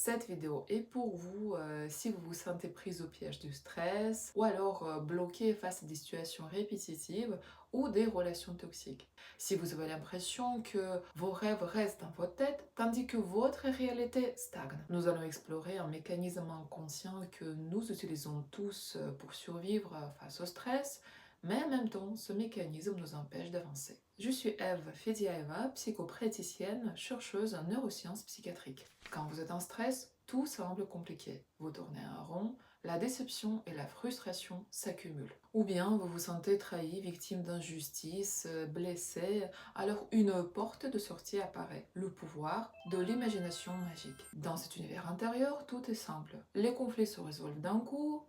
Cette vidéo est pour vous si vous vous sentez prise au piège du stress ou alors bloqué face à des situations répétitives ou des relations toxiques. Si vous avez l'impression que vos rêves restent dans votre tête tandis que votre réalité stagne. Nous allons explorer un mécanisme inconscient que nous utilisons tous pour survivre face au stress, mais en même temps, ce mécanisme nous empêche d'avancer. Je suis Eve Fediaeva, psychopraticienne, chercheuse en neurosciences psychiatriques. Quand vous êtes en stress, tout semble compliqué. Vous tournez en rond, la déception et la frustration s'accumulent. Ou bien vous vous sentez trahi, victime d'injustice, blessé, alors une porte de sortie apparaît, le pouvoir de l'imagination magique. Dans cet univers intérieur, tout est simple. Les conflits se résolvent d'un coup,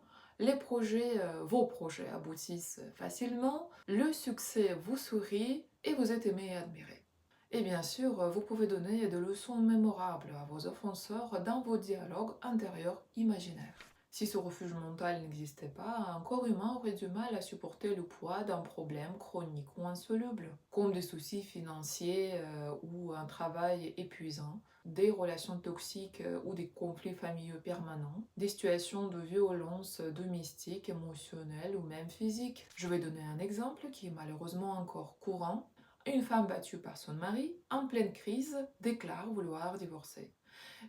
vos projets aboutissent facilement, le succès vous sourit et vous êtes aimé et admiré. Et bien sûr, vous pouvez donner des leçons mémorables à vos offenseurs dans vos dialogues intérieurs imaginaires. Si ce refuge mental n'existait pas, un corps humain aurait du mal à supporter le poids d'un problème chronique ou insoluble, comme des soucis financiers ou un travail épuisant, des relations toxiques ou des conflits familiaux permanents, des situations de violence domestique, émotionnelle ou même physique. Je vais donner un exemple qui est malheureusement encore courant. Une femme battue par son mari, en pleine crise, déclare vouloir divorcer.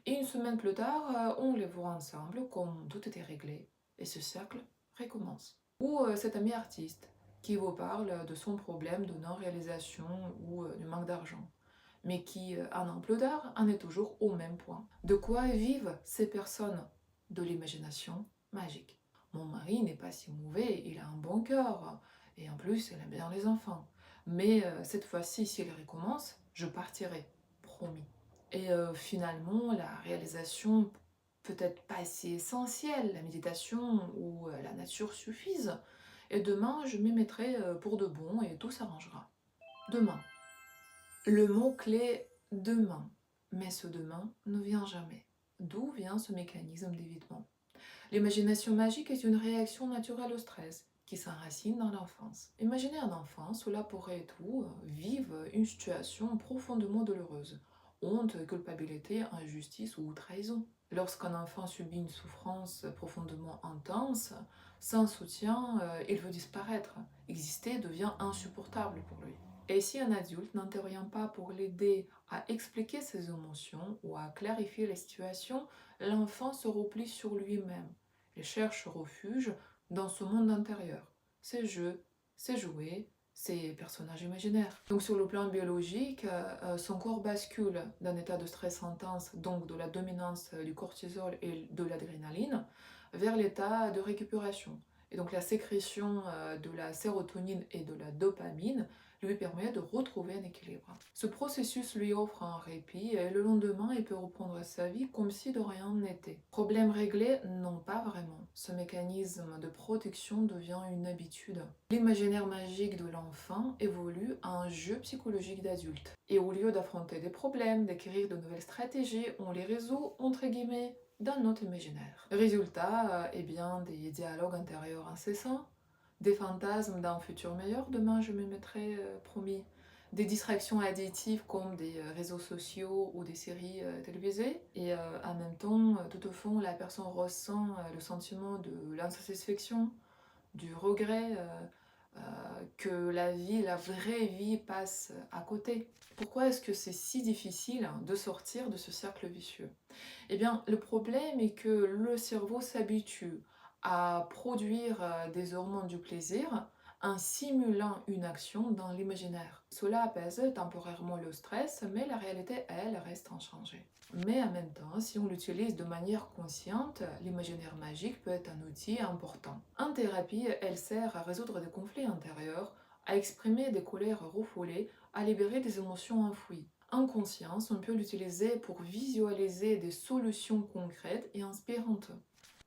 Et une semaine plus tard, on les voit ensemble comme tout était réglé. Et ce cercle recommence. Ou cet ami artiste qui vous parle de son problème de non-réalisation ou du manque d'argent, mais qui, un an plus tard, en est toujours au même point. De quoi vivent ces personnes? De l'imagination magique. Mon mari n'est pas si mauvais, il a un bon cœur, et en plus, il aime bien les enfants. Mais cette fois-ci, s'il recommence, je partirai, promis. Et finalement, la réalisation peut-être pas si essentielle, la méditation ou la nature suffisent. Et demain, je m'y mettrai pour de bon et tout s'arrangera. Demain. Le mot-clé demain. Mais ce demain ne vient jamais. D'où vient ce mécanisme d'évitement? L'imagination magique est une réaction naturelle au stress qui s'enracine dans l'enfance. Imaginez un enfant, cela pourrait être vous, vive une situation profondément douloureuse. Honte, culpabilité, injustice ou trahison. Lorsqu'un enfant subit une souffrance profondément intense, sans soutien, il veut disparaître. Exister devient insupportable pour lui. Et si un adulte n'intervient pas pour l'aider à expliquer ses émotions ou à clarifier les situations, l'enfant se replie sur lui-même. Il cherche refuge dans ce monde intérieur. Ses jeux, ses jouets, ses personnages imaginaires. Donc sur le plan biologique, son corps bascule d'un état de stress intense, donc de la dominance du cortisol et de l'adrénaline, vers l'état de récupération. Et donc la sécrétion de la sérotonine et de la dopamine lui permet de retrouver un équilibre. Ce processus lui offre un répit et le lendemain, il peut reprendre sa vie comme si de rien n'était. Problème réglé? Non, pas vraiment. Ce mécanisme de protection devient une habitude. L'imaginaire magique de l'enfant évolue à un jeu psychologique d'adulte. Et au lieu d'affronter des problèmes, d'acquérir de nouvelles stratégies, on les résout entre guillemets dans notre imaginaire. Résultat, eh bien, des dialogues intérieurs incessants, des fantasmes d'un futur meilleur, demain je me mettrai promis, des distractions additives comme des réseaux sociaux ou des séries télévisées, et en même temps, tout au fond, la personne ressent le sentiment de l'insatisfaction, du regret, que la vie, la vraie vie passe à côté. Pourquoi est-ce que c'est si difficile de sortir de ce cercle vicieux? Eh bien, le problème est que le cerveau s'habitue à produire des hormones du plaisir en simulant une action dans l'imaginaire. Cela apaise temporairement le stress, mais la réalité, elle, reste inchangée. Mais en même temps, si on l'utilise de manière consciente, l'imaginaire magique peut être un outil important. En thérapie, elle sert à résoudre des conflits intérieurs, à exprimer des colères refoulées, à libérer des émotions enfouies. En conscience, on peut l'utiliser pour visualiser des solutions concrètes et inspirantes.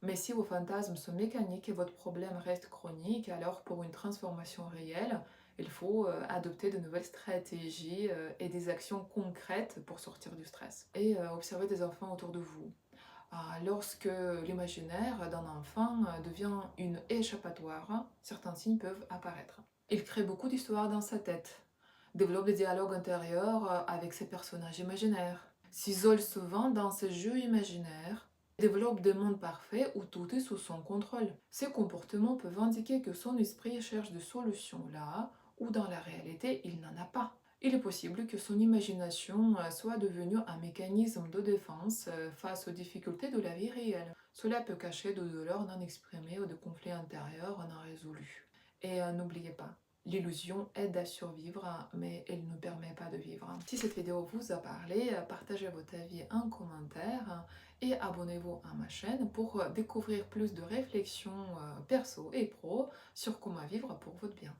Mais si vos fantasmes sont mécaniques et votre problème reste chronique, alors pour une transformation réelle, il faut adopter de nouvelles stratégies et des actions concrètes pour sortir du stress. Et observer des enfants autour de vous. Lorsque l'imaginaire d'un enfant devient une échappatoire, certains signes peuvent apparaître. Il crée beaucoup d'histoires dans sa tête, développe des dialogues intérieurs avec ses personnages imaginaires, s'isole souvent dans ses jeux imaginaires, développe des mondes parfaits où tout est sous son contrôle. Ces comportements peuvent indiquer que son esprit cherche des solutions là où dans la réalité il n'en a pas. Il est possible que son imagination soit devenue un mécanisme de défense face aux difficultés de la vie réelle. Cela peut cacher de douleurs non exprimées ou de conflits intérieurs non résolus. Et n'oubliez pas, l'illusion aide à survivre, mais elle ne permet pas de vivre. Si cette vidéo vous a parlé, partagez votre avis en commentaire et abonnez-vous à ma chaîne pour découvrir plus de réflexions perso et pro sur comment vivre pour votre bien.